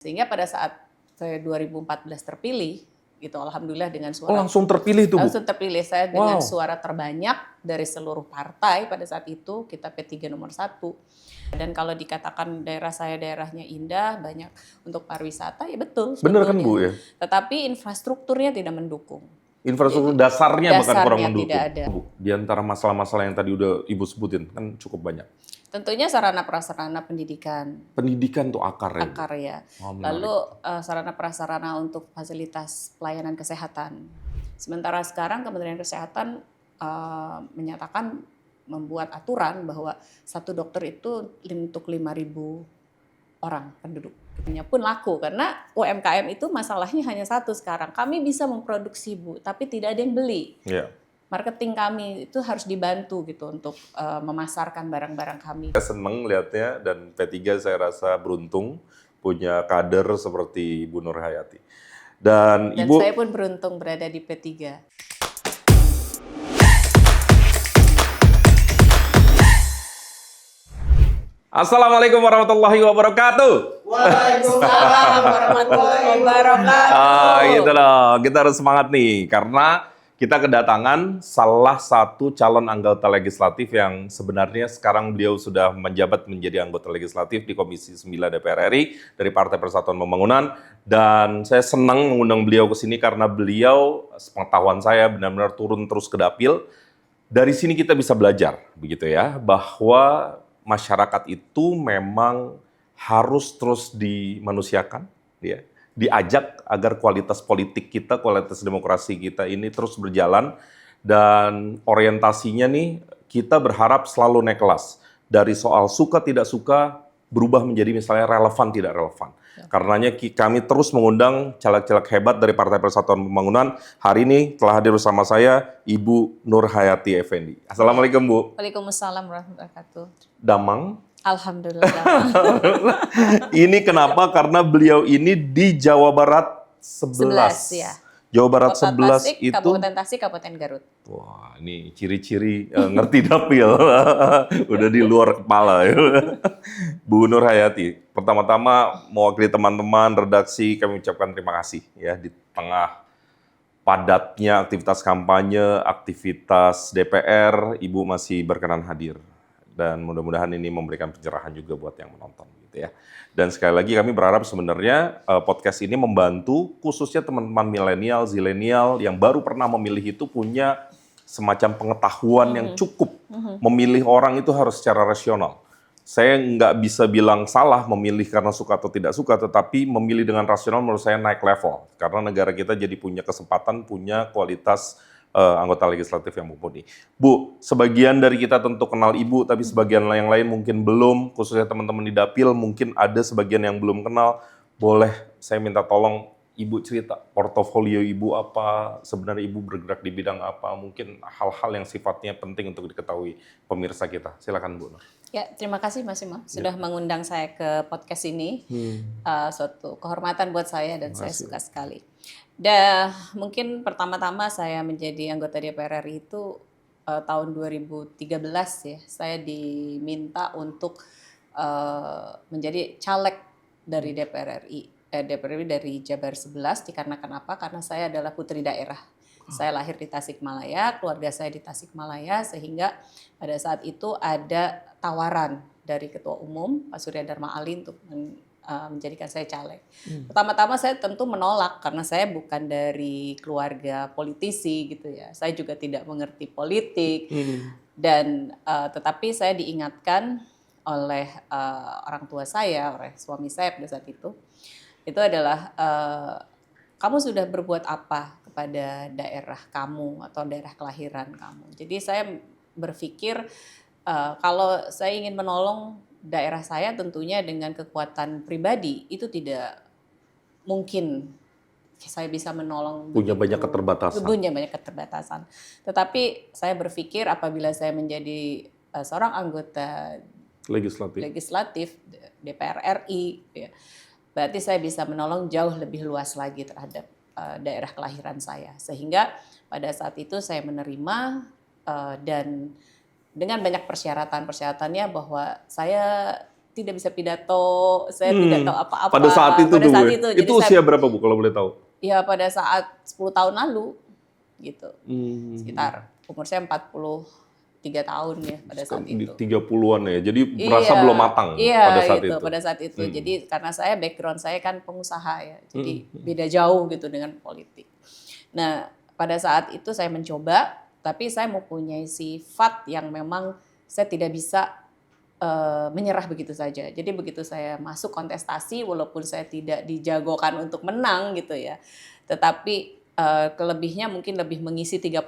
Sehingga pada saat saya 2014 terpilih, gitu, alhamdulillah dengan Oh, suara langsung terpilih tuh, Bu? langsung terpilih saya dengan Wow. suara terbanyak dari seluruh partai pada saat itu, kita P3 nomor 1. Dan kalau dikatakan daerah saya daerahnya indah, banyak untuk pariwisata, ya betul Bener kan, sebetulnya. Bu, ya? Tetapi infrastrukturnya tidak mendukung. Infrastruktur Jadi, dasarnya bahkan kurang dasarnya mendukung. tidak ada. Bu, di antara masalah-masalah yang tadi udah Ibu sebutin, kan cukup banyak. Tentunya sarana prasarana pendidikan. Pendidikan tuh akar ya, Bu? Akar ya. Oh, menarik. Lalu sarana prasarana untuk fasilitas pelayanan kesehatan. Sementara sekarang Kementerian Kesehatan menyatakan membuat aturan bahwa satu dokter itu untuk 5.000 orang penduduk. Itunya pun laku karena UMKM itu masalahnya hanya satu sekarang. Kami bisa memproduksi, Bu, tapi tidak ada yang beli. Iya. Marketing kami itu harus dibantu gitu untuk memasarkan barang-barang kami. Saya seneng lihatnya dan P3 saya rasa beruntung punya kader seperti Bu Nur Hayati. Dan Ibu, saya pun beruntung berada di P3. Assalamualaikum warahmatullahi wabarakatuh. Waalaikumsalam warahmatullahi wabarakatuh. Gitu loh, kita harus semangat nih karena kita kedatangan salah satu calon anggota legislatif yang sebenarnya sekarang beliau sudah menjabat menjadi anggota legislatif di Komisi 9 DPR RI dari Partai Persatuan Pembangunan. Dan saya senang mengundang beliau ke sini karena beliau, sepengetahuan saya, benar-benar turun terus ke dapil. Dari sini kita bisa belajar, begitu ya, bahwa masyarakat itu memang harus terus dimanusiakan, ya, diajak agar kualitas politik kita, kualitas demokrasi kita ini terus berjalan, dan orientasinya nih kita berharap selalu naik kelas. Dari soal suka tidak suka berubah menjadi misalnya relevan tidak relevan. Karenanya kami terus mengundang caleg-caleg hebat dari Partai Persatuan Pembangunan. Hari ini telah hadir bersama saya Ibu Nur Hayati Effendi. Assalamualaikum, Bu. Waalaikumsalam warahmatullahi wabarakatuh. Damang. Alhamdulillah. Ini kenapa? Karena beliau ini di Jawa Barat 11. Ya. Jawa Barat Kota 11 Tasik, itu. Kabupaten Tasik, Kabupaten Garut. Wah, ini ciri-ciri ngerti dapil. Udah di luar kepala. Ya. Bu Nur Hayati, pertama-tama mewakili teman-teman redaksi kami ucapkan terima kasih ya di tengah padatnya aktivitas kampanye, aktivitas DPR, Ibu masih berkenan hadir. Dan mudah-mudahan ini memberikan pencerahan juga buat yang menonton gitu ya. Dan sekali lagi kami berharap sebenarnya podcast ini membantu khususnya teman-teman milenial, zilenial yang baru pernah memilih itu punya semacam pengetahuan yang cukup. Memilih orang itu harus secara rasional. Saya nggak bisa bilang salah memilih karena suka atau tidak suka, tetapi memilih dengan rasional menurut saya naik level. Karena negara kita jadi punya kesempatan, punya kualitas anggota legislatif yang mumpuni. Bu, sebagian dari kita tentu kenal Ibu, tapi sebagian yang lain mungkin belum, khususnya teman-teman di Dapil, mungkin ada sebagian yang belum kenal. Boleh saya minta tolong Ibu cerita portofolio Ibu apa, sebenarnya Ibu bergerak di bidang apa, mungkin hal-hal yang sifatnya penting untuk diketahui pemirsa kita. Silakan Bu Nur. Ya, terima kasih Mas Imam sudah mengundang saya ke podcast ini. Suatu kehormatan buat saya dan saya suka sekali. Dan mungkin pertama-tama saya menjadi anggota DPR RI itu tahun 2013 ya. Saya diminta untuk menjadi caleg dari DPR RI. DPR RI dari Jabar 11 dikarenakan apa? Karena saya adalah putri daerah. Saya lahir di Tasikmalaya, keluarga saya di Tasikmalaya, sehingga pada saat itu ada tawaran dari Ketua Umum Pak Surya Dharma Ali untuk menjadikan saya caleg. Pertama-tama saya tentu menolak karena saya bukan dari keluarga politisi gitu ya. Saya juga tidak mengerti politik dan tetapi saya diingatkan oleh orang tua saya, oleh suami saya pada saat itu adalah kamu sudah berbuat apa kepada daerah kamu atau daerah kelahiran kamu. Jadi saya berpikir kalau saya ingin menolong daerah saya tentunya dengan kekuatan pribadi itu tidak mungkin saya bisa menolong. Punya banyak keterbatasan. Punya banyak keterbatasan. Tetapi saya berpikir apabila saya menjadi seorang anggota legislatif DPR RI, ya, berarti saya bisa menolong jauh lebih luas lagi terhadap daerah kelahiran saya. Sehingga pada saat itu saya menerima dan dengan banyak persyaratannya bahwa saya tidak bisa pidato, saya tidak tahu apa-apa. Pada saat itu pada tuh, saat Bu. itu. Itu Jadi usia berapa, Bu, kalau boleh tahu? ya pada saat 10 tahun lalu gitu. Sekitar Hmm. umur saya 43 tahun ya pada saat Di itu. 30-an ya. Jadi merasa belum matang pada saat itu. Pada saat itu. Jadi karena saya background saya kan pengusaha ya. Jadi beda jauh gitu dengan politik. Nah, pada saat itu saya mencoba, tapi saya mempunyai sifat yang memang saya tidak bisa menyerah begitu saja. Jadi begitu saya masuk kontestasi, walaupun saya tidak dijagokan untuk menang gitu ya, tetapi kelebihnya mungkin lebih mengisi 30%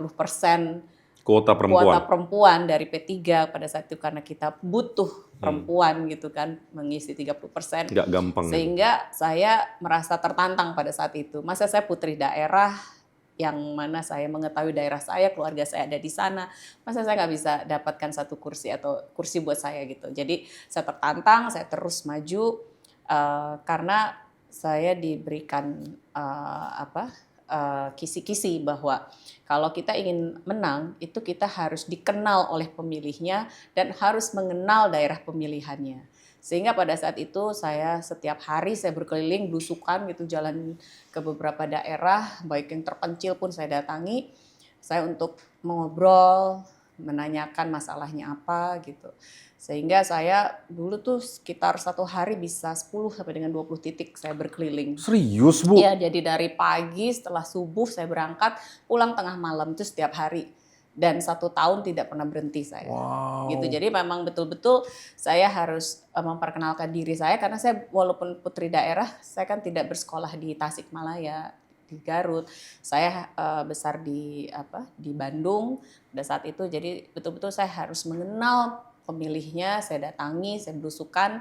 Kuota kuota perempuan. perempuan dari P3 pada saat itu, karena kita butuh perempuan gitu kan, mengisi 30%. Nggak gampang. Sehingga saya merasa tertantang pada saat itu. Masa saya putri daerah, yang mana saya mengetahui daerah saya, keluarga saya ada di sana, masa saya nggak bisa dapatkan satu kursi atau kursi buat saya gitu. Jadi saya tertantang, saya terus maju karena saya diberikan kisi-kisi bahwa kalau kita ingin menang itu kita harus dikenal oleh pemilihnya dan harus mengenal daerah pemilihannya. Sehingga pada saat itu saya setiap hari saya berkeliling belusukan gitu, jalan ke beberapa daerah, baik yang terpencil pun saya datangi, saya untuk mengobrol, menanyakan masalahnya apa gitu. Sehingga saya dulu tuh sekitar 1 hari bisa 10 sampai dengan 20 titik saya berkeliling. Serius, Bu? Iya, jadi dari pagi setelah subuh saya berangkat, pulang tengah malam itu setiap hari. Dan 1 tahun tidak pernah berhenti saya. Wow. Gitu. Jadi memang betul-betul saya harus memperkenalkan diri saya, karena saya walaupun putri daerah, saya kan tidak bersekolah di Tasikmalaya, di Garut. Saya besar di Bandung pada saat itu. Jadi betul-betul saya harus mengenal pemilihnya, saya datangi, saya belusukan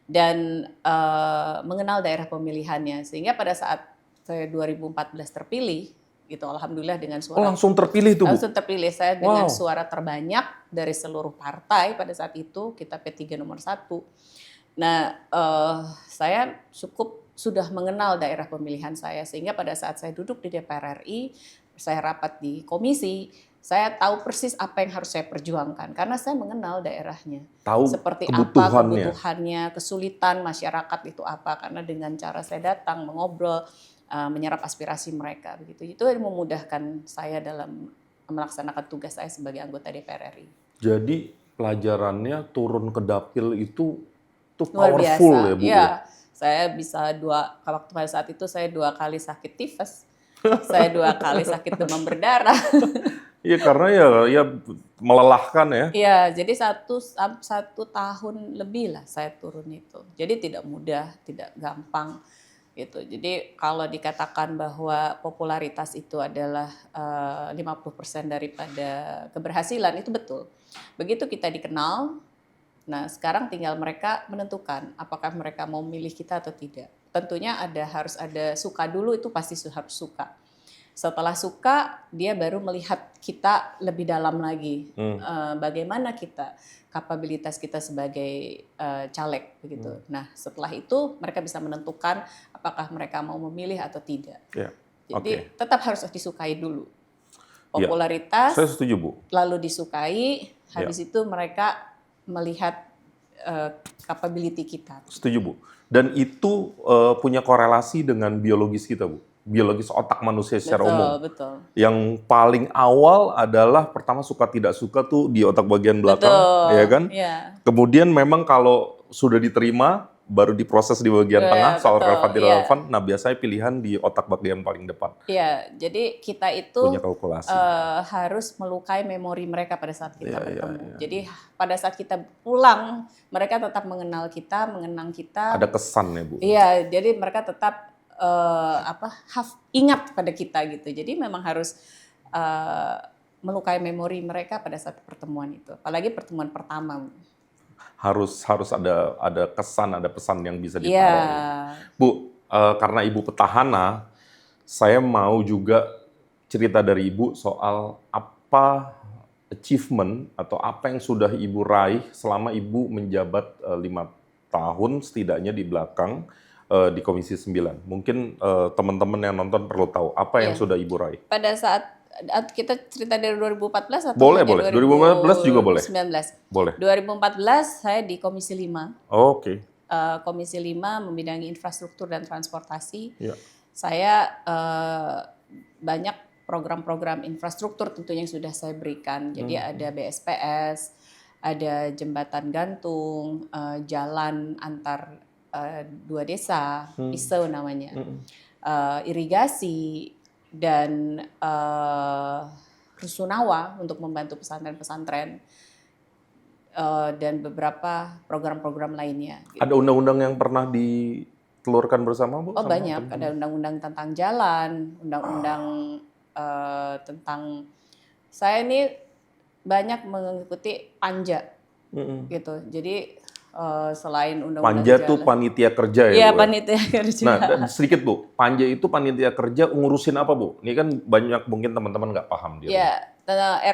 dan mengenal daerah pemilihannya. Sehingga pada saat saya 2014 terpilih, gitu, alhamdulillah dengan suara. Oh, langsung terpilih tuh, Bu? Langsung terpilih saya dengan suara terbanyak dari seluruh partai pada saat itu, kita P3 nomor 1. Nah, saya cukup sudah mengenal daerah pemilihan saya, sehingga pada saat saya duduk di DPR RI, saya rapat di komisi, saya tahu persis apa yang harus saya perjuangkan karena saya mengenal daerahnya. Tahu seperti kebutuhannya. apa kebutuhannya, kesulitan masyarakat itu apa, karena dengan cara saya datang mengobrol, menyerap aspirasi mereka begitu. Itu yang memudahkan saya dalam melaksanakan tugas saya sebagai anggota DPR RI. Jadi pelajarannya turun ke dapil itu Luar powerful biasa. ya, Bu? Ya, saya bisa waktu pada saat itu saya 2 kali sakit tifus. Saya 2 kali sakit demam berdarah. Iya, karena ya melelahkan ya. Iya, jadi satu tahun lebih lah saya turun itu. Jadi tidak mudah, tidak gampang gitu. Jadi kalau dikatakan bahwa popularitas itu adalah 50% daripada keberhasilan, itu betul. Begitu kita dikenal, nah sekarang tinggal mereka menentukan apakah mereka mau milih kita atau tidak. Tentunya harus ada suka dulu, itu pasti harus suka. Setelah suka, dia baru melihat kita lebih dalam lagi. Bagaimana kapabilitas kita sebagai caleg begitu. Nah, setelah itu mereka bisa menentukan apakah mereka mau memilih atau tidak. Ya. Jadi tetap harus disukai dulu. Popularitas, saya setuju, Bu. lalu disukai, habis itu mereka melihat capability kita. Setuju, Bu. Dan itu punya korelasi dengan biologis kita, Bu. Biologis otak manusia secara umum. Betul. Yang paling awal adalah pertama suka tidak suka tuh di otak bagian belakang, ya kan? Ya. Kemudian memang kalau sudah diterima baru diproses di bagian tengah soal relevan tidak relevan. Nah, biasanya pilihan di otak bagian paling depan. Iya, jadi kita itu punya kalkulasi. Harus melukai memori mereka pada saat kita bertemu. Jadi pada saat kita pulang, mereka tetap mengenal kita, mengenang kita. Ada kesan ya, Bu. Iya, jadi mereka tetap ingat pada kita gitu. Jadi memang harus melukai memori mereka pada saat pertemuan itu. Apalagi pertemuan pertama. Harus ada kesan, ada pesan yang bisa ditaruh. Bu, karena Ibu petahana, saya mau juga cerita dari Ibu soal apa achievement atau apa yang sudah Ibu raih selama Ibu menjabat 5 tahun setidaknya di belakang di Komisi 9. Mungkin teman-teman yang nonton perlu tahu apa yang sudah Ibu raih. Pada saat kita cerita dari 2014 atau Boleh, dari boleh. 2015 juga boleh. 2019? Boleh. 2014 saya di Komisi 5. Oke. Komisi 5 membidangi infrastruktur dan transportasi. Ya. Saya banyak program-program infrastruktur tentunya yang sudah saya berikan. Jadi ada BSPS, ada jembatan gantung, jalan antar dua desa, ISEU namanya, irigasi, dan rusunawa untuk membantu pesantren-pesantren, dan beberapa program-program lainnya. Gitu. Ada undang-undang yang pernah ditelurkan bersama, Bu? Oh banyak, ada undang-undang tentang jalan, undang-undang tentang, saya ini banyak mengikuti panja, gitu. Jadi selain undang-undang Panja jalan. tuh panitia kerja ya, Iya, Bu? panitia kerja. Nah, sedikit Bu, panja itu panitia kerja ngurusin apa, Bu? Ini kan banyak mungkin teman-teman nggak paham dia. Ya,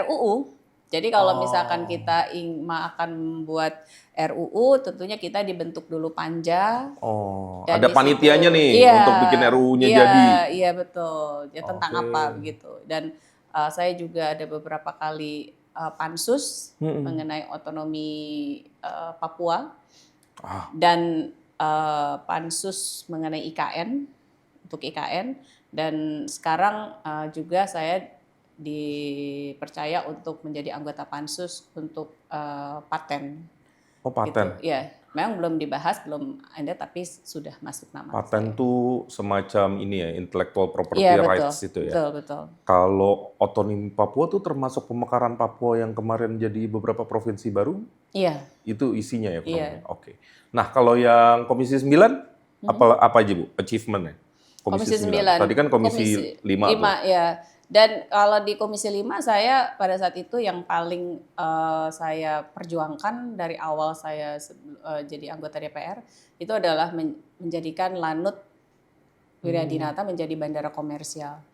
RUU. Jadi kalau misalkan kita akan membuat RUU, tentunya kita dibentuk dulu panja. Oh, dan ada di panitianya situ- nih iya, untuk bikin RUU-nya iya, jadi. Iya betul. Ya tentang Oke. apa begitu. Dan saya juga ada beberapa kali pansus mengenai otonomi Papua dan pansus mengenai IKN untuk IKN, dan sekarang juga saya dipercaya untuk menjadi anggota pansus untuk paten. Oh, paten. Gitu. Ya, memang belum dibahas, belum ada, tapi sudah masuk nama. Paten tuh semacam ini ya, intellectual property Iya, betul, rights itu ya. Betul. Kalau otonomi Papua tuh termasuk pemekaran Papua yang kemarin jadi beberapa provinsi baru? Iya. Itu isinya ya? Iya. Oke. Nah, kalau yang Komisi 9, apa aja Bu achievement-nya? Komisi 9. Tadi kan Komisi 5. 5, ya. Dan kalau di Komisi 5 saya pada saat itu yang paling saya perjuangkan dari awal saya jadi anggota DPR itu adalah menjadikan Lanut Wiryadinata menjadi bandara komersial.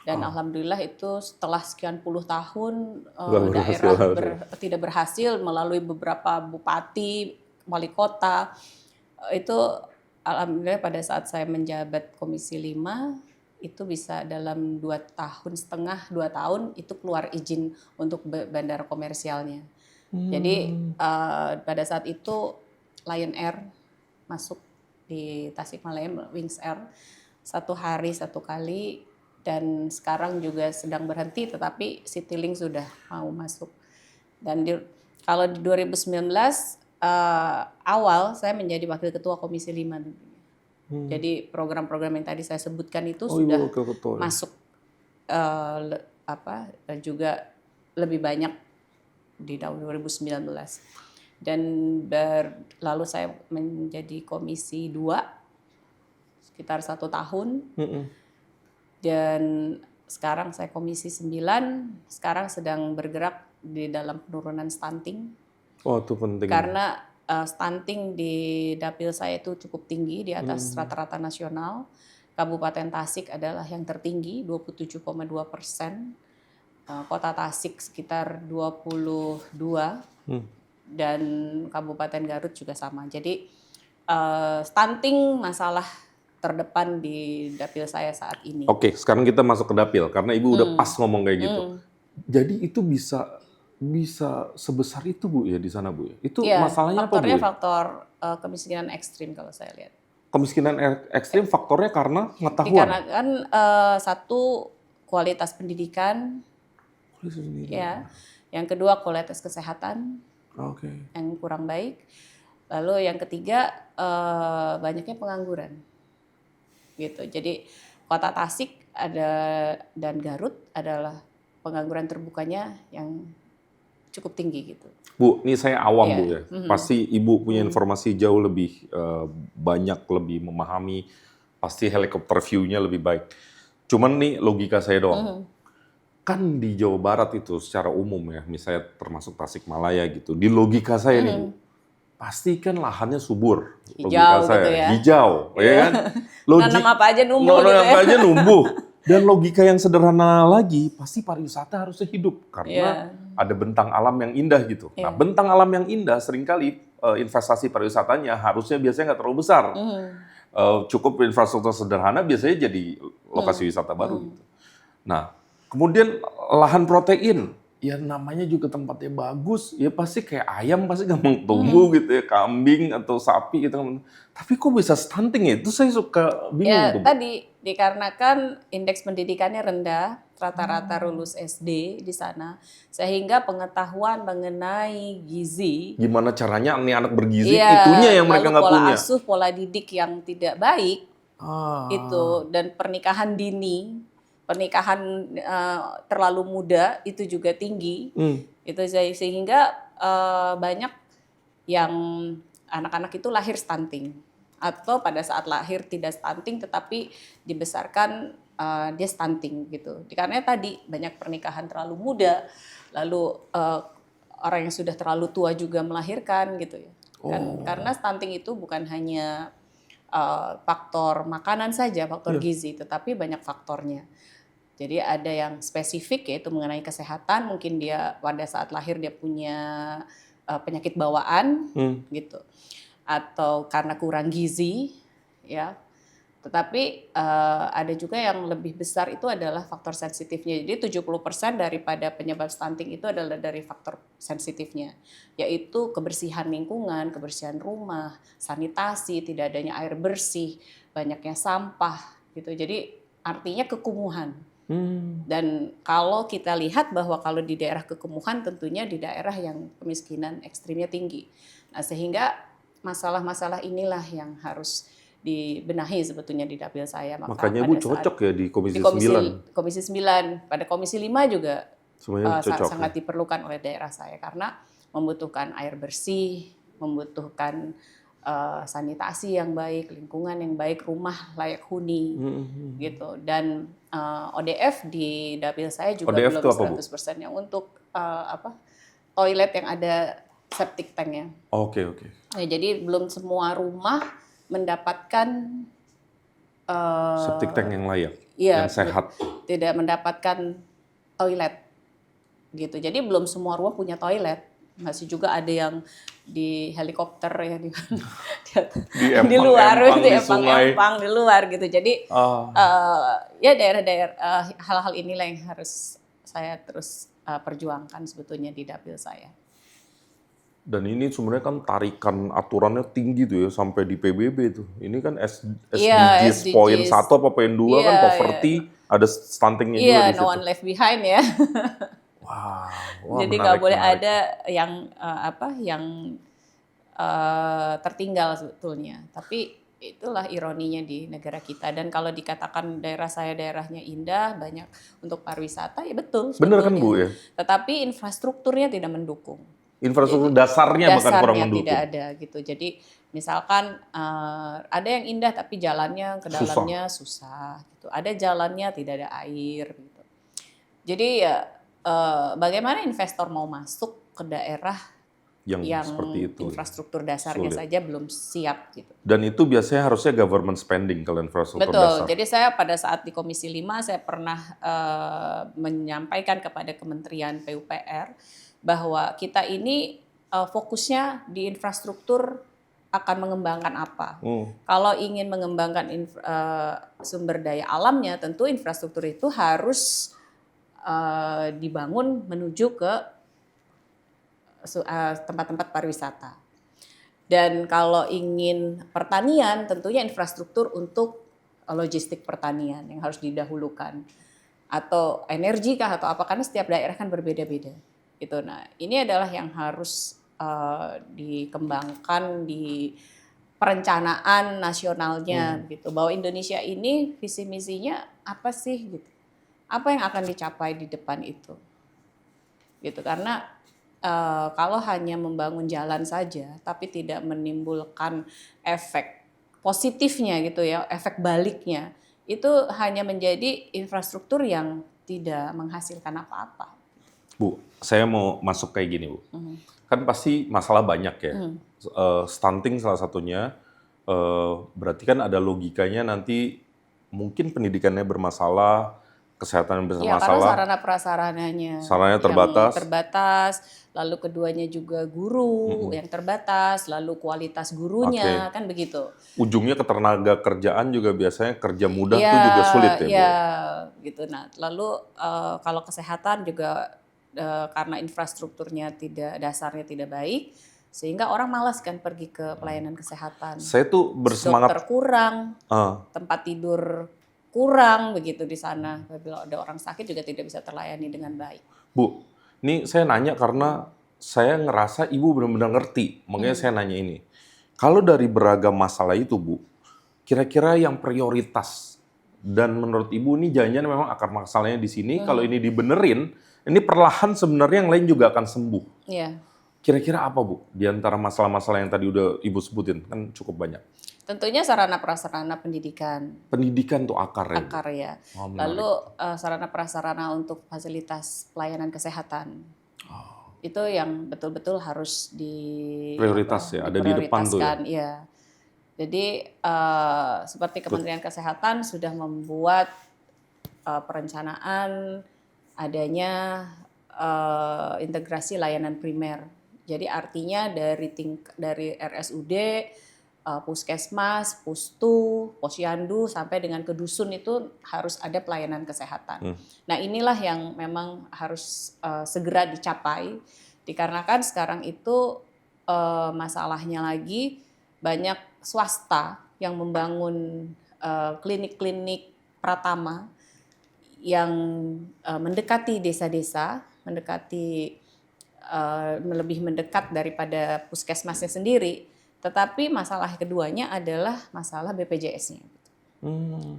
Dan alhamdulillah itu setelah sekian puluh tahun daerah tidak berhasil melalui beberapa bupati, wali kota, itu alhamdulillah pada saat saya menjabat Komisi 5 itu bisa dalam 2 tahun itu keluar izin untuk bandara komersialnya. Jadi pada saat itu Lion Air masuk di Tasikmalaya, Wings Air, 1 hari 1 kali, dan sekarang juga sedang berhenti, tetapi Citylink sudah mau masuk. Dan kalau di 2019 awal saya menjadi wakil ketua Komisi 5. Jadi program-program yang tadi saya sebutkan itu sudah masuk juga lebih banyak di tahun 2019. Dan lalu saya menjadi Komisi 2 sekitar 1 tahun. Dan sekarang saya Komisi 9, sekarang sedang bergerak di dalam penurunan stunting. Oh, itu penting. Karena stunting di dapil saya itu cukup tinggi, di atas rata-rata nasional. Kabupaten Tasik adalah yang tertinggi, 27,2%. Kota Tasik sekitar 22, dan Kabupaten Garut juga sama. Jadi stunting masalah terdepan di dapil saya saat ini. Oke, sekarang kita masuk ke dapil karena Ibu udah pas ngomong kayak gitu. Jadi itu bisa sebesar itu Bu ya di sana Bu ya? Itu ya, masalahnya apa Bu? Faktornya faktor kemiskinan ekstrim kalau saya lihat. Kemiskinan ekstrim faktornya karena pengetahuan? Dikarenakan satu, kualitas pendidikan, ya. Yang kedua kualitas kesehatan yang kurang baik. Lalu yang ketiga banyaknya pengangguran. Gitu. Jadi Kota Tasik dan Garut adalah pengangguran terbukanya yang cukup tinggi gitu. Bu, ini saya awam Bu ya. Pasti Ibu punya informasi jauh lebih banyak, lebih memahami. Pasti helikopter view-nya lebih baik. Cuman nih logika saya doang. Kan di Jawa Barat itu secara umum ya, misalnya termasuk Tasikmalaya gitu. Di logika saya nih Bu, pasti kan lahannya subur. Hijau gitu ya. Hijau, ya kan? Nanam apa aja numbuh gitu ya. Nanam apa aja numbuh. Dan logika yang sederhana lagi, pasti pariwisata harusnya hidup. Karena ada bentang alam yang indah gitu. Nah, bentang alam yang indah seringkali investasi pariwisatanya harusnya biasanya nggak terlalu besar. Cukup infrastruktur sederhana biasanya jadi lokasi wisata baru gitu. Nah, Kemudian lahan protein, ya namanya juga tempatnya bagus, ya pasti kayak ayam pasti gampang tumbuh gitu ya, kambing atau sapi gitu kan. Tapi kok bisa stunting ya? Itu saya suka bingung Ya tuh, Bu. tadi dikarenakan indeks pendidikannya rendah, rata-rata lulus SD di sana, sehingga pengetahuan mengenai gizi, Gimana caranya nih anak bergizi, itunya ya yang mereka lalu nggak pola punya. asuh, pola didik yang tidak baik itu, Ah, dan pernikahan dini, pernikahan terlalu muda itu juga tinggi, hmm. itu sehingga banyak yang anak-anak itu lahir stunting atau pada saat lahir tidak stunting tetapi dibesarkan dia stunting gitu. Karena tadi banyak pernikahan terlalu muda, lalu orang yang sudah terlalu tua juga melahirkan gitu ya. Karena stunting itu bukan hanya faktor makanan saja, faktor gizi, tetapi banyak faktornya. Jadi ada yang spesifik yaitu mengenai kesehatan, mungkin dia pada saat lahir dia punya penyakit bawaan gitu. Atau karena kurang gizi ya. Tetapi ada juga yang lebih besar itu adalah faktor sensitifnya. Jadi 70% daripada penyebab stunting itu adalah dari faktor sensitifnya, yaitu kebersihan lingkungan, kebersihan rumah, sanitasi, tidak adanya air bersih, banyaknya sampah gitu. Jadi artinya kekumuhan. Dan kalau kita lihat bahwa kalau di daerah kekumuhan tentunya di daerah yang kemiskinan ekstrimnya tinggi. Nah, sehingga masalah-masalah inilah yang harus dibenahi sebetulnya di dapil saya. Makanya Bu cocok ya di Komisi 9. Komisi 9, pada Komisi 5 juga Semuanya cocok. sangat diperlukan oleh daerah saya karena membutuhkan air bersih, membutuhkan sanitasi yang baik, lingkungan yang baik, rumah layak huni gitu. Dan ODF di dapil saya juga ODF belum itu apa, Bu? 100% yang untuk toilet yang ada septic tanknya. Oke. Ya, jadi belum semua rumah mendapatkan Septic tank yang layak, iya, yang sehat. tidak mendapatkan toilet gitu. Jadi belum semua rumah punya toilet. Masih juga ada yang di helikopter ya di di luar, Empang, di di sungai. empang di luar gitu. Jadi ya daerah-daerah hal-hal inilah yang harus saya terus perjuangkan sebetulnya di dapil saya. Dan ini sebenarnya kan tarikan aturannya tinggi tuh ya sampai di PBB tuh. Ini kan Iya, SDGs poin 1 apa poin 2 kan Iya, poverty ada stuntingnya juga Iya, di situ. no one left behind ya. Wah, Jadi nggak boleh ada yang yang tertinggal sebetulnya. Tapi itulah ironinya di negara kita. Dan kalau dikatakan daerah saya daerahnya indah, banyak untuk pariwisata, ya betul. Bener kan sebetulnya. Bu ya? Tetapi infrastrukturnya tidak mendukung. Infrastruktur dasarnya bahkan kurang mendukung. Tidak ada gitu. Jadi misalkan ada yang indah tapi jalannya ke dalamnya susah gitu. Ada jalannya tidak ada air gitu. Jadi ya bagaimana investor mau masuk ke daerah yang seperti itu, infrastruktur dasarnya saja belum siap gitu. Dan itu biasanya harusnya government spending kalau infrastruktur dasar. dasar. Jadi saya pada saat di Komisi 5 saya pernah menyampaikan kepada Kementerian PUPR bahwa kita ini fokusnya di infrastruktur akan mengembangkan apa. Kalau ingin mengembangkan sumber daya alamnya, tentu infrastruktur itu harus dibangun menuju ke tempat-tempat pariwisata. Dan kalau ingin pertanian, tentunya infrastruktur untuk logistik pertanian yang harus didahulukan. Atau energi kah atau apa, karena setiap daerah kan berbeda-beda. Gitu. Nah, ini adalah yang harus dikembangkan di perencanaan nasionalnya gitu. Bahwa Indonesia ini visi misinya apa sih gitu. Apa yang akan dicapai di depan itu. Gitu. Karena kalau hanya membangun jalan saja tapi tidak menimbulkan efek positifnya gitu ya, efek baliknya, itu hanya menjadi infrastruktur yang tidak menghasilkan apa-apa. Bu, saya mau masuk kayak gini, Bu. Kan pasti masalah banyak ya. Stunting salah satunya, berarti kan ada logikanya nanti mungkin pendidikannya bermasalah, kesehatan yang Ya, karena bermasalah, sarana prasarananya sarannya yang terbatas. terbatas, lalu keduanya juga guru yang terbatas, lalu kualitas gurunya, Oke. kan begitu. Ujungnya ke tenaga kerjaan juga biasanya kerja mudah Iya, tuh juga sulit ya, Bu iya, ya? gitu. Nah, lalu kalau kesehatan juga karena infrastrukturnya dasarnya tidak baik, sehingga orang malas kan pergi ke pelayanan kesehatan. Saya tuh Dokter bersemangat, kurang, eh, tempat tidur kurang begitu di sana. Apabila ada orang sakit juga tidak bisa terlayani dengan baik. Bu, ini saya nanya karena saya ngerasa Ibu benar-benar ngerti, makanya saya nanya ini. Kalau dari beragam masalah itu, Bu, kira-kira yang prioritas dan menurut Ibu ini jangan-jangan memang akar masalahnya di sini, kalau ini dibenerin, ini perlahan sebenarnya yang lain juga akan sembuh. Iya. Kira-kira apa, Bu, di antara masalah-masalah yang tadi udah Ibu sebutin? Kan cukup banyak. Tentunya sarana prasarana pendidikan, Pendidikan tuh akarnya, Bu. akar ya. Oh, Lalu menarik. sarana prasarana untuk fasilitas pelayanan kesehatan. Itu yang betul-betul harus Prioritas ya, ada di depan tuh ya. diprioritaskan, ya. Jadi seperti Kementerian Kesehatan sudah membuat perencanaan adanya integrasi layanan primer. Jadi artinya dari RSUD, puskesmas, pustu, posyandu sampai dengan ke dusun itu harus ada pelayanan kesehatan. Nah, inilah yang memang harus segera dicapai dikarenakan sekarang itu masalahnya lagi banyak swasta yang membangun klinik-klinik pratama yang mendekati desa-desa, lebih mendekat daripada puskesmasnya sendiri. Tetapi masalah keduanya adalah masalah BPJS-nya,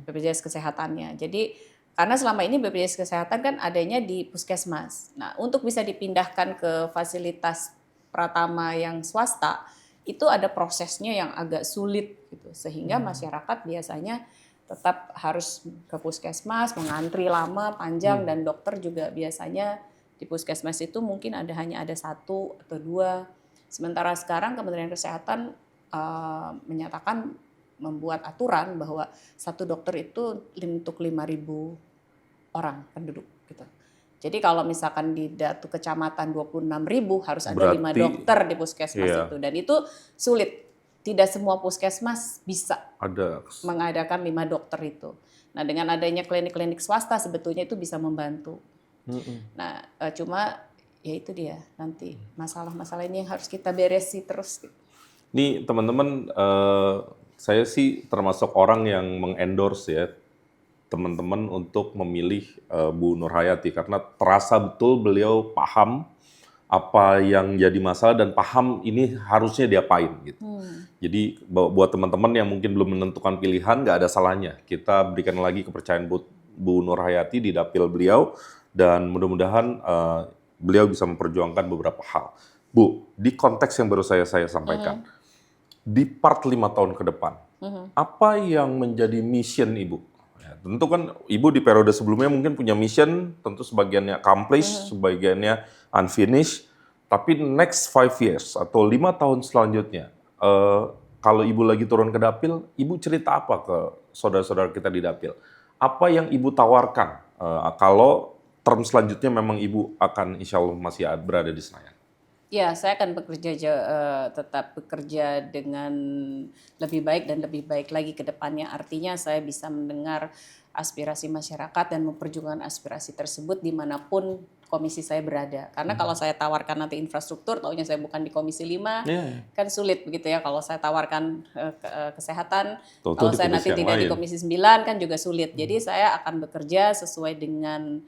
BPJS kesehatannya. Jadi karena selama ini BPJS kesehatan kan adanya di puskesmas. Nah, untuk bisa dipindahkan ke fasilitas pratama yang swasta, itu ada prosesnya yang agak sulit gitu. Sehingga masyarakat biasanya tetap harus ke puskesmas, mengantri lama, panjang, dan dokter juga biasanya di puskesmas itu mungkin hanya ada 1 atau 2. Sementara sekarang Kementerian Kesehatan menyatakan membuat aturan bahwa 1 dokter itu untuk 5.000 orang penduduk gitu. Jadi kalau misalkan di Datu Kecamatan 26.000 harus ada 5 dokter di puskesmas itu, dan itu sulit. Tidak semua puskesmas bisa mengadakan 5 dokter itu. Nah, dengan adanya klinik-klinik swasta sebetulnya itu bisa membantu. Nah, cuma ya itu dia nanti masalah-masalah ini yang harus kita beresi terus. Nih teman-teman, saya sih termasuk orang yang mengendorse ya teman-teman untuk memilih Bu Nur Hayati karena terasa betul beliau paham apa yang jadi masalah dan paham ini harusnya diapain gitu. Jadi buat teman-teman yang mungkin belum menentukan pilihan, nggak ada salahnya kita berikan lagi kepercayaan Bu Nur Hayati di dapil beliau dan mudah-mudahan beliau bisa memperjuangkan beberapa hal. Bu, di konteks yang baru saya sampaikan, di part 5 tahun ke depan, apa yang menjadi mission Ibu? Ya, tentu kan Ibu di periode sebelumnya mungkin punya mission, tentu sebagiannya accomplished, sebagiannya unfinished, tapi next 5 years atau 5 tahun selanjutnya, kalau Ibu lagi turun ke dapil, Ibu cerita apa ke saudara-saudara kita di dapil? Apa yang Ibu tawarkan kalau term selanjutnya memang Ibu akan insya Allah masih berada di Senayan? Ya, saya akan tetap bekerja dengan lebih baik dan lebih baik lagi ke depannya. Artinya saya bisa mendengar aspirasi masyarakat dan memperjuangkan aspirasi tersebut dimanapun komisi saya berada. Karena kalau saya tawarkan nanti infrastruktur, taunya saya bukan di Komisi 5, kan sulit begitu ya. Kalau saya tawarkan kesehatan, kalau saya nanti tidak di Komisi 9 kan juga sulit. Jadi saya akan bekerja sesuai dengan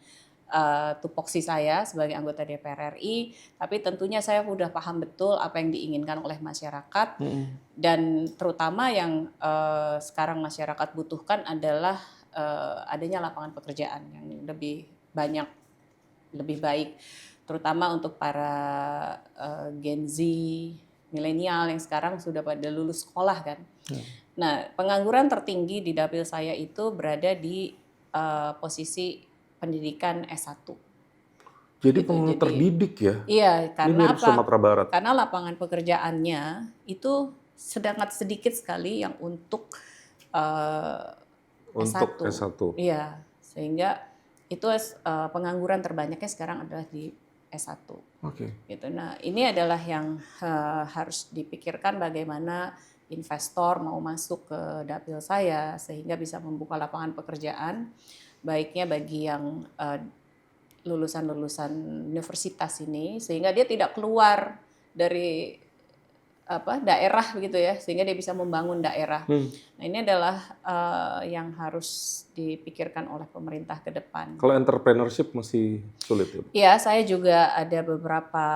tupoksi saya sebagai anggota DPR RI, tapi tentunya saya sudah paham betul apa yang diinginkan oleh masyarakat, dan terutama yang sekarang masyarakat butuhkan adalah adanya lapangan pekerjaan yang lebih banyak, lebih baik, terutama untuk para Gen Z, milenial yang sekarang sudah pada lulus sekolah kan. Nah, pengangguran tertinggi di dapil saya itu berada di posisi pendidikan S1. Jadi gitu. Terdidik ya? Iya, karena apa? Sumatera Barat. Karena lapangan pekerjaannya itu sangat sedikit sekali yang untuk S1. S1. Iya, sehingga itu pengangguran terbanyaknya sekarang adalah di S1. Oke. Gitu. Nah, ini adalah yang harus dipikirkan bagaimana investor mau masuk ke dapil saya sehingga bisa membuka lapangan pekerjaan baiknya bagi yang lulusan-lulusan universitas ini sehingga dia tidak keluar dari daerah begitu ya sehingga dia bisa membangun daerah. Nah, ini adalah yang harus dipikirkan oleh pemerintah ke depan. Kalau entrepreneurship masih sulit ya? Iya, saya juga ada beberapa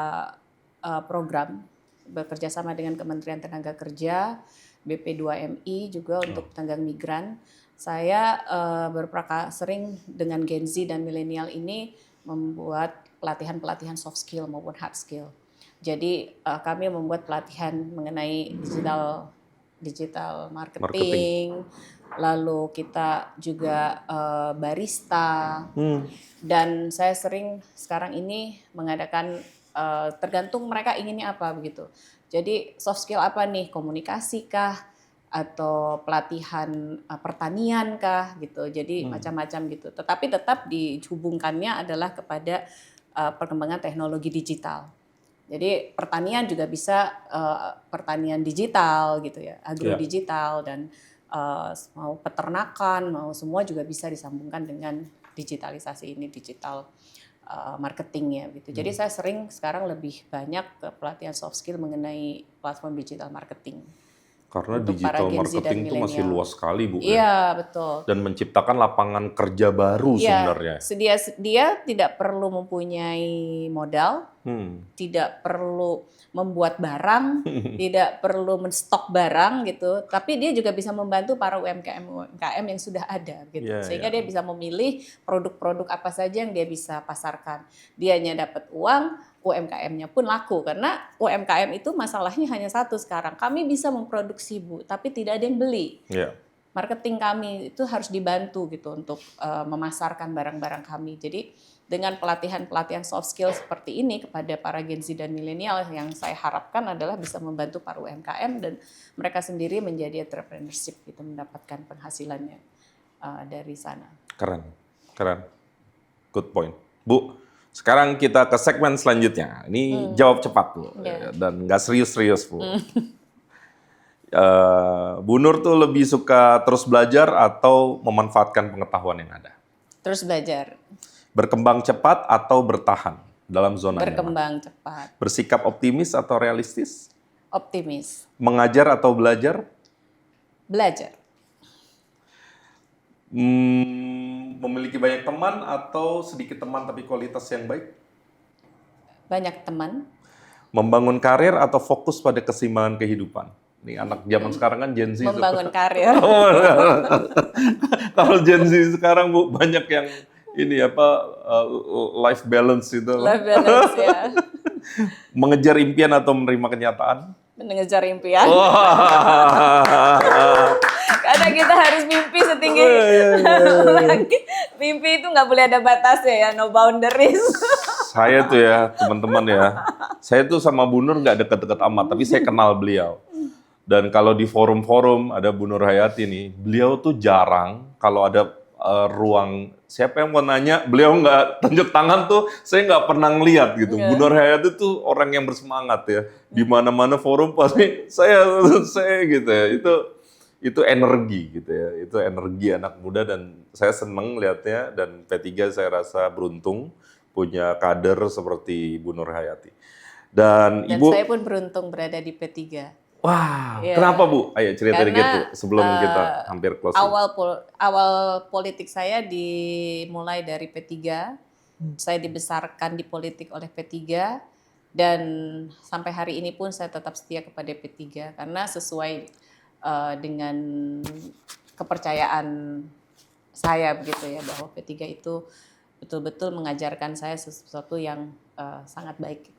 program bekerja sama dengan Kementerian Tenaga Kerja, BP2MI juga untuk tenaga migran. Saya sering dengan Gen Z dan milenial ini membuat pelatihan-pelatihan soft skill maupun hard skill. Jadi kami membuat pelatihan mengenai digital marketing. Lalu kita juga barista. Dan saya sering sekarang ini mengadakan tergantung mereka inginnya apa begitu. Jadi soft skill apa nih? Komunikasi kah? Atau pelatihan pertanian kah gitu. Jadi macam-macam gitu. Tetapi tetap dihubungkannya adalah kepada perkembangan teknologi digital. Jadi pertanian juga bisa pertanian digital gitu ya, agro digital dan mau peternakan, mau semua juga bisa disambungkan dengan digitalisasi ini, digital marketingnya gitu. Jadi saya sering sekarang lebih banyak ke pelatihan soft skill mengenai platform digital marketing. Karena digital marketing itu masih luas sekali, Bu. Iya, betul. Dan menciptakan lapangan kerja baru sebenarnya. Dia tidak perlu mempunyai modal, tidak perlu membuat barang, tidak perlu menstok barang gitu, tapi dia juga bisa membantu para UMKM yang sudah ada gitu. Sehingga dia bisa memilih produk-produk apa saja yang dia bisa pasarkan. Dianya dapat uang, UMKM-nya pun laku karena UMKM itu masalahnya hanya satu sekarang. Kami bisa memproduksi, Bu, tapi tidak ada yang beli. Marketing kami itu harus dibantu gitu untuk memasarkan barang-barang kami. Jadi dengan pelatihan-pelatihan soft skill seperti ini kepada para Gen Z dan milenial yang saya harapkan adalah bisa membantu para UMKM dan mereka sendiri menjadi entrepreneurship gitu, mendapatkan penghasilannya dari sana. Keren. Good point. Bu, sekarang kita ke segmen selanjutnya. Ini jawab cepat, Bu. Dan nggak serius-serius, Bu. Bu Nur tuh lebih suka terus belajar atau memanfaatkan pengetahuan yang ada? Terus belajar. Berkembang cepat atau bertahan dalam zona nyaman? Berkembang cepat. Bersikap optimis atau realistis? Optimis. Mengajar atau belajar? Belajar. Memiliki banyak teman atau sedikit teman tapi kualitas yang baik? Banyak teman. Membangun karir atau fokus pada keseimbangan kehidupan? Ini anak zaman sekarang kan Gen Z. Membangun karir. Kalau Gen Z sekarang, Bu, banyak yang ini life balance itu. Life balance ya. Mengejar impian atau menerima kenyataan? Mengejar impian. Karena kita harus mimpi setinggi mimpi itu nggak boleh ada batasnya ya, no boundaries. Saya tuh ya, teman-teman ya, saya tuh sama Bu Nur nggak deket-deket amat, tapi saya kenal beliau. Dan kalau di forum-forum ada Bu Nur Hayati nih, beliau tuh jarang kalau ada ruang, siapa yang mau nanya, beliau nggak tunjuk tangan tuh, saya nggak pernah ngeliat gitu. Bu Nur Hayati tuh orang yang bersemangat ya, di mana-mana forum pasti saya gitu ya, itu energi gitu ya, itu energi anak muda dan saya seneng lihatnya dan P3 saya rasa beruntung punya kader seperti Bu Nur Hayati. Dan Ibu, saya pun beruntung berada di P3. Wah, kenapa Bu? Ayo cerita dikit Bu, sebelum kita hampir closing. Awal politik saya dimulai dari P3, saya dibesarkan di politik oleh P3, dan sampai hari ini pun saya tetap setia kepada P3 karena sesuai dengan kepercayaan saya begitu ya, bahwa P3 itu betul-betul mengajarkan saya sesuatu yang sangat baik.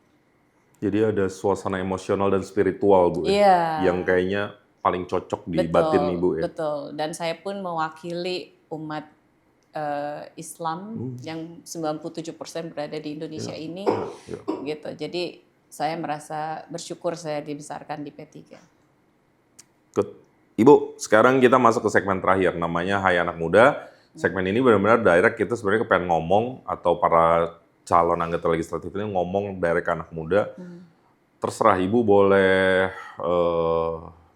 Jadi ada suasana emosional dan spiritual Bu ya, yang kayaknya paling cocok di batin Ibu ya. Betul, dan saya pun mewakili umat Islam yang 97% berada di Indonesia ini, gitu. Jadi saya merasa bersyukur saya dibesarkan di P3. Good. Ibu, sekarang kita masuk ke segmen terakhir, namanya Hai Anak Muda. Segmen ini benar-benar direct, kita sebenarnya kepengen ngomong, atau para calon anggota legislatif ini ngomong direct ke anak muda. Terserah Ibu boleh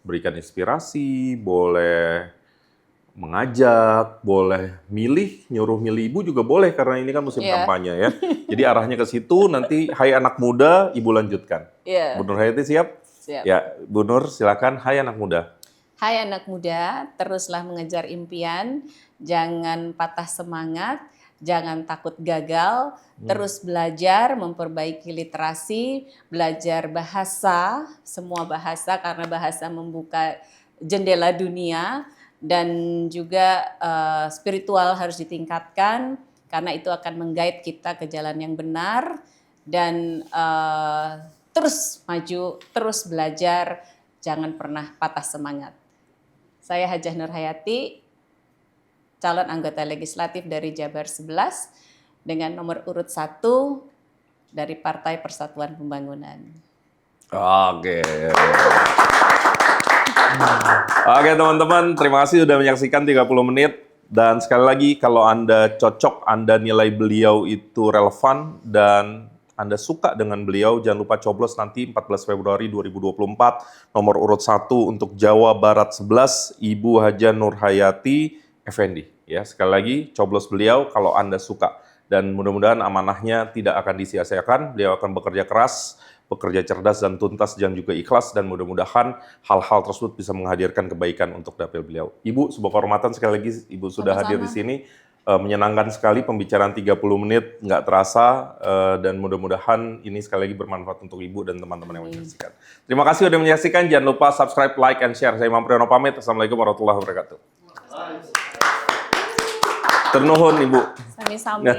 berikan inspirasi, boleh mengajak, boleh milih, nyuruh milih Ibu juga boleh, karena ini kan musim kampanye ya. Jadi arahnya ke situ, nanti hai anak muda, Ibu lanjutkan. Bu Nur Hayati siap? Siap. Ya, Bu Nur silakan, hai anak muda. Hai anak muda, teruslah mengejar impian, jangan patah semangat, jangan takut gagal, terus belajar, memperbaiki literasi, belajar bahasa, semua bahasa, karena bahasa membuka jendela dunia, dan juga spiritual harus ditingkatkan, karena itu akan menggait kita ke jalan yang benar, dan terus maju, terus belajar, jangan pernah patah semangat. Saya Hajah Nur Hayati, calon anggota legislatif dari Jabar 11 dengan nomor urut 1 dari Partai Persatuan Pembangunan. Oke. Oke teman-teman, terima kasih sudah menyaksikan 30 menit. Dan sekali lagi, kalau Anda cocok, Anda nilai beliau itu relevan, dan Anda suka dengan beliau, jangan lupa coblos nanti 14 Februari 2024, nomor urut 1 untuk Jawa Barat 11, Ibu Hajah Nur Hayati Effendi. Ya, sekali lagi, coblos beliau kalau Anda suka. Dan mudah-mudahan amanahnya tidak akan disia-siakan, beliau akan bekerja keras, bekerja cerdas dan tuntas, dan juga ikhlas, dan mudah-mudahan hal-hal tersebut bisa menghadirkan kebaikan untuk dapil beliau. Ibu, sebuah kehormatan sekali lagi Ibu sudah hadir di sini. Menyenangkan sekali pembicaraan 30 menit, nggak terasa, dan mudah-mudahan ini sekali lagi bermanfaat untuk Ibu dan teman-teman yang menyaksikan. Terima kasih sudah menyaksikan, jangan lupa subscribe, like, and share. Saya Imam Priyono pamit, Assalamualaikum warahmatullahi wabarakatuh. Ternuhun Ibu. Sami-sami.